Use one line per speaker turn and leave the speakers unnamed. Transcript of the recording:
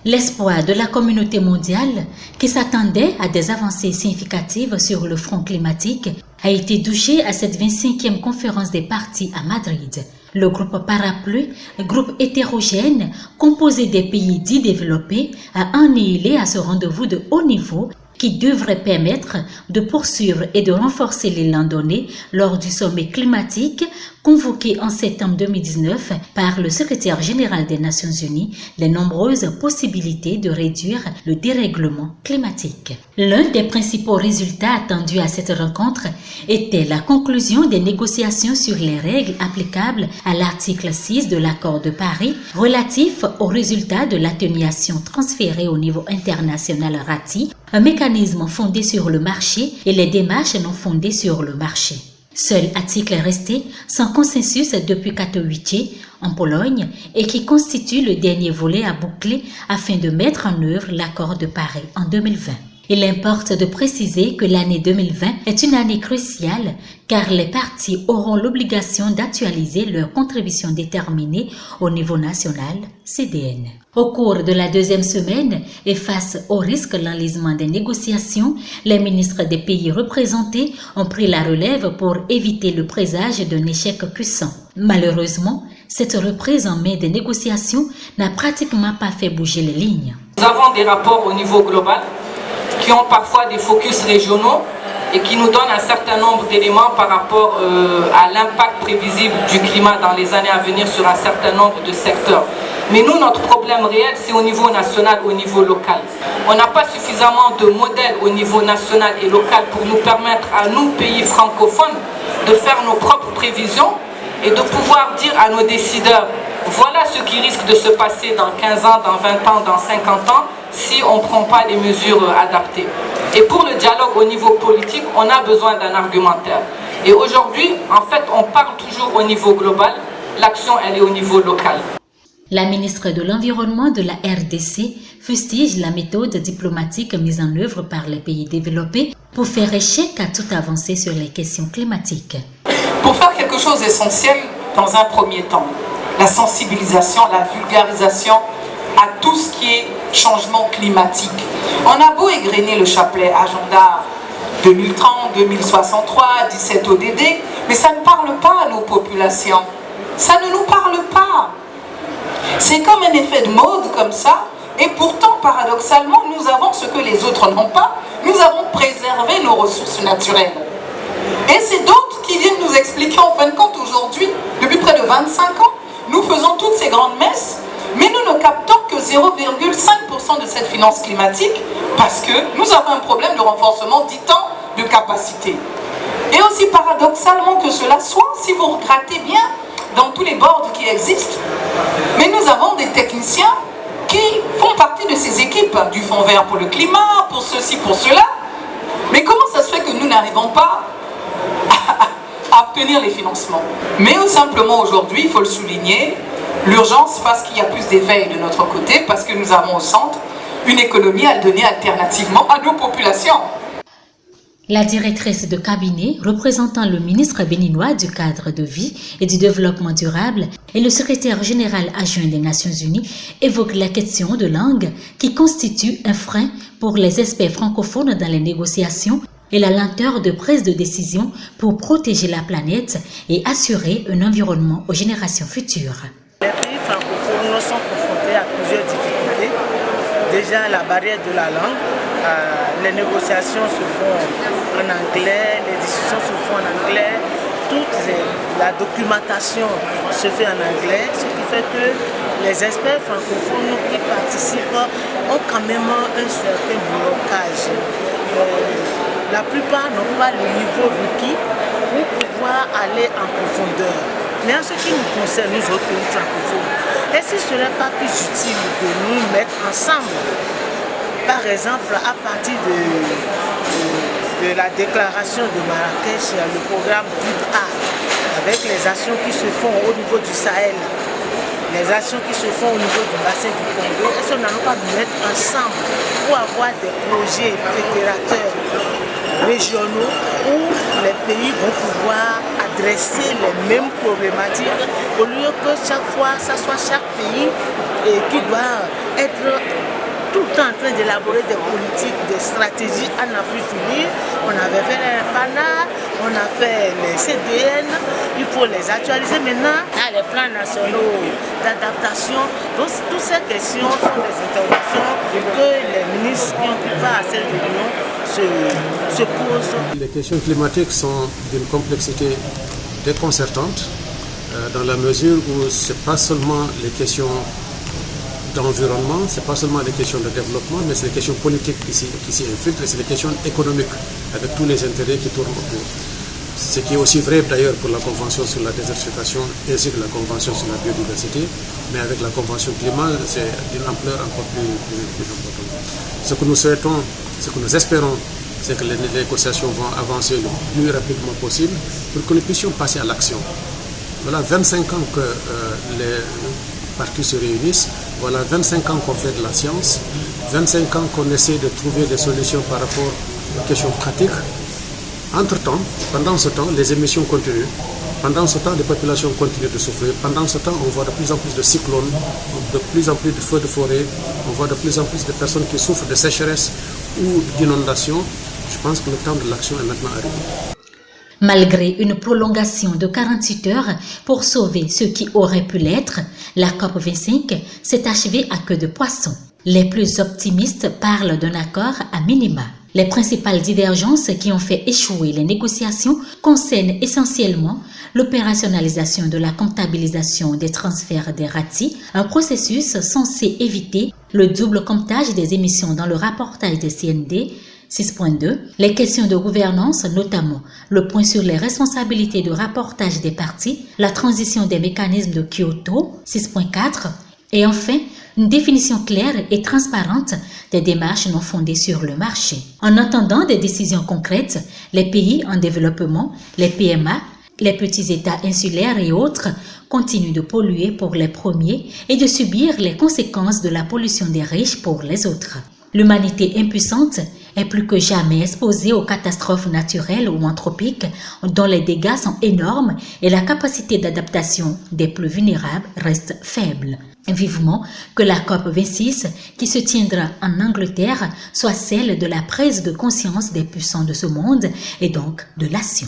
L'espoir de la communauté mondiale, qui s'attendait à des avancées significatives sur le front climatique, a été douché à cette 25e conférence des partis à Madrid. Le groupe Parapluie, groupe hétérogène composé des pays dits développés, a annihilé à ce rendez-vous de haut niveau qui devrait permettre de poursuivre et de renforcer l'élan donné lors du sommet climatique convoqué en septembre 2019 par le secrétaire général des Nations Unies, les nombreuses possibilités de réduire le dérèglement climatique. L'un des principaux résultats attendus à cette rencontre était la conclusion des négociations sur les règles applicables à l'article 6 de l'accord de Paris relatif aux résultats de l'atténuation transférée au niveau international RATI, un mécanisme fondé sur le marché et les démarches non fondées sur le marché. Seul article est resté sans consensus depuis Katowice, en Pologne, et qui constitue le dernier volet à boucler afin de mettre en œuvre l'accord de Paris en 2020. Il importe de préciser que l'année 2020 est une année cruciale car les partis auront l'obligation d'actualiser leurs contributions déterminées au niveau national, CDN. Au cours de la deuxième semaine et face au risque de l'enlisement des négociations, les ministres des pays représentés ont pris la relève pour éviter le présage d'un échec puissant. Malheureusement, cette reprise en main des négociations n'a pratiquement pas fait bouger les lignes.
Nous avons des rapports au niveau global qui ont parfois des focus régionaux et qui nous donnent un certain nombre d'éléments par rapport à l'impact prévisible du climat dans les années à venir sur un certain nombre de secteurs. Mais nous, notre problème réel, c'est au niveau national, au niveau local. On n'a pas suffisamment de modèles au niveau national et local pour nous permettre à nous, pays francophones, de faire nos propres prévisions et de pouvoir dire à nos décideurs, voilà ce qui risque de se passer dans 15 ans, dans 20 ans, dans 50 ans, si on ne prend pas les mesures adaptées. Et pour le dialogue au niveau politique, on a besoin d'un argumentaire. Et aujourd'hui, en fait, on parle toujours au niveau global, l'action, elle est au niveau local.
La ministre de l'Environnement de la RDC fustige la méthode diplomatique mise en œuvre par les pays développés pour faire échec à toute avancée sur les questions climatiques.
Pour faire quelque chose d'essentiel, dans un premier temps, la sensibilisation, la vulgarisation à tout ce qui est changement climatique. On a beau égrener le chapelet agenda 2030, 2063, 17 ODD, mais ça ne parle pas à nos populations. Ça ne nous parle pas. C'est comme un effet de mode comme ça, et pourtant, paradoxalement, nous avons ce que les autres n'ont pas, nous avons préservé nos ressources naturelles. Et c'est d'autres qui viennent nous expliquer, en fin de compte, aujourd'hui, depuis près de 25 ans, nous faisons toutes ces grandes messes, mais nous ne captons que 0,5% de cette finance climatique parce que nous avons un problème de renforcement, dit-on, de capacité. Et aussi paradoxalement que cela soit, si vous regardez bien dans tous les boards qui existent, mais nous avons des techniciens qui font partie de ces équipes, du Fonds vert pour le climat, pour ceci, pour cela. Mais comment ça se fait que nous n'arrivons pas à obtenir les financements? Mais simplement aujourd'hui, il faut le souligner, l'urgence parce qu'il y a plus d'éveil de notre côté, parce que nous avons au centre une économie à donner alternativement à nos populations.
La directrice de cabinet représentant le ministre béninois du cadre de vie et du développement durable et le secrétaire général adjoint des Nations Unies évoquent la question de langue qui constitue un frein pour les experts francophones dans les négociations et la lenteur de prise de décision pour protéger la planète et assurer un environnement aux générations futures.
Les pays francophones sont confrontés à plusieurs difficultés. Déjà la barrière de la langue, les négociations se font en anglais, les discussions se font en anglais, la documentation se fait en anglais, ce qui fait que les experts francophones qui participent ont quand même un certain blocage. La plupart n'ont pas le niveau requis pour pouvoir aller en profondeur. Mais en ce qui nous concerne, nous autres pays francophones, est-ce qu'il ne serait pas plus utile de nous mettre ensemble? Par exemple, à partir de la déclaration de Marrakech, le programme BUD-A, avec les actions qui se font au niveau du Sahel, les actions qui se font au niveau du bassin du Congo, est-ce qu'on n'allons pas nous mettre ensemble pour avoir des projets fédérateurs régionaux où les pays vont pouvoir adresser les mêmes problématiques au lieu que chaque fois, ça soit chaque pays qui doit être train d'élaborer des politiques, des stratégies à n'en plus finir. On avait fait les PANA, on a fait les CDN, il faut les actualiser maintenant. Il y a les plans nationaux d'adaptation. Donc toutes ces questions sont des interventions que les ministres qui ont pris part à cette réunion se posent.
Les questions climatiques sont d'une complexité déconcertante dans la mesure où ce n'est pas seulement les questions d'environnement, ce n'est pas seulement les questions de développement, mais c'est les questions politiques qui s'y infiltrent et c'est les questions économiques avec tous les intérêts qui tournent autour. Ce qui est aussi vrai d'ailleurs pour la Convention sur la désertification ainsi que la Convention sur la biodiversité, mais avec la Convention climat, c'est d'une ampleur encore plus importante. Ce que nous souhaitons, ce que nous espérons, c'est que les négociations vont avancer le plus rapidement possible pour que nous puissions passer à l'action. Voilà 25 ans que les partis se réunissent, voilà 25 ans qu'on fait de la science, 25 ans qu'on essaie de trouver des solutions par rapport aux questions pratiques. Entre-temps, pendant ce temps, les émissions continuent. Pendant ce temps, les populations continuent de souffrir. Pendant ce temps, on voit de plus en plus de cyclones, de plus en plus de feux de forêt, on voit de plus en plus de personnes qui souffrent de sécheresse ou d'inondations. Je pense que le temps de l'action est maintenant arrivé.
Malgré une prolongation de 48 heures pour sauver ce qui aurait pu l'être, la COP25 s'est achevée à queue de poisson. Les plus optimistes parlent d'un accord à minima. Les principales divergences qui ont fait échouer les négociations concernent essentiellement l'opérationnalisation de la comptabilisation des transferts des RATI, un processus censé éviter le double comptage des émissions dans le rapportage des CND, 6.2, les questions de gouvernance, notamment le point sur les responsabilités de rapportage des parties, la transition des mécanismes de Kyoto, 6.4, et enfin, une définition claire et transparente des démarches non fondées sur le marché. En attendant des décisions concrètes, les pays en développement, les PMA, les petits États insulaires et autres continuent de polluer pour les premiers et de subir les conséquences de la pollution des riches pour les autres. L'humanité impuissante est plus que jamais exposée aux catastrophes naturelles ou anthropiques dont les dégâts sont énormes et la capacité d'adaptation des plus vulnérables reste faible. Vivement que la COP26 qui se tiendra en Angleterre soit celle de la prise de conscience des puissants de ce monde et donc de l'action.